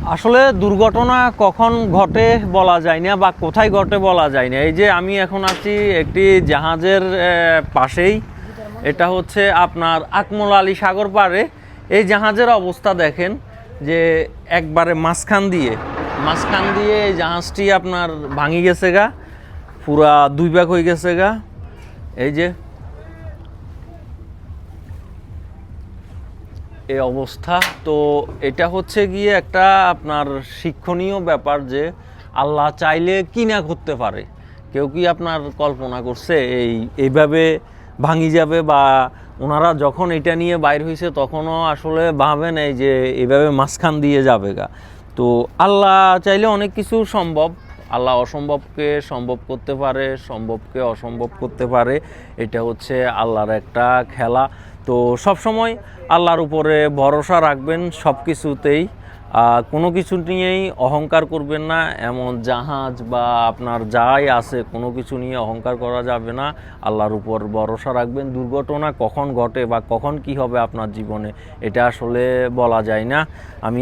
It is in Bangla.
আসলে দুর্ঘটনা কখন ঘটে বলা যায় না বা কোথায় ঘটে বলা যায় না। এই যে আমি এখন আছি একটি জাহাজের পাশেই, এটা হচ্ছে আপনার আকমল আলী সাগর পাড়ে। এই জাহাজের অবস্থা দেখেন যে একবারে মাঝখান দিয়ে এই জাহাজটি আপনার ভাঙি গেছে গা, পুরা দুই ভাগ হয়ে গেছে গা। এই যে এই অবস্থা। তো এটা হচ্ছে গিয়ে একটা আপনার শিক্ষণীয় ব্যাপার যে আল্লাহ চাইলে কি না করতে পারে। কেউ কি আপনার কল্পনা করছে এইভাবে ভাঙি যাবে, বা ওনারা যখন এটা নিয়ে বাইর হয়েছে তখনও আসলে ভাবেন এই যে এইভাবে মাঝখান দিয়ে যাবে গা। তো আল্লাহ চাইলে অনেক কিছু সম্ভব। আল্লাহ অসম্ভবকে সম্ভব করতে পারে, সম্ভবকে অসম্ভব করতে পারে। এটা হচ্ছে আল্লাহর একটা খেলা। তো সবসময় আল্লাহর উপরে ভরসা রাখবেন সব কিছুতেই। কোনো কিছু নিয়েই অহংকার করবেন না। এমন জাহাজ বা আপনার যাই আছে কোনো কিছু নিয়ে অহংকার করা যাবে না। আল্লাহর উপর ভরসা রাখবেন। দুর্ঘটনা কখন ঘটে বা কখন কি হবে আপনার জীবনে এটা আসলে বলা যায় না। আমি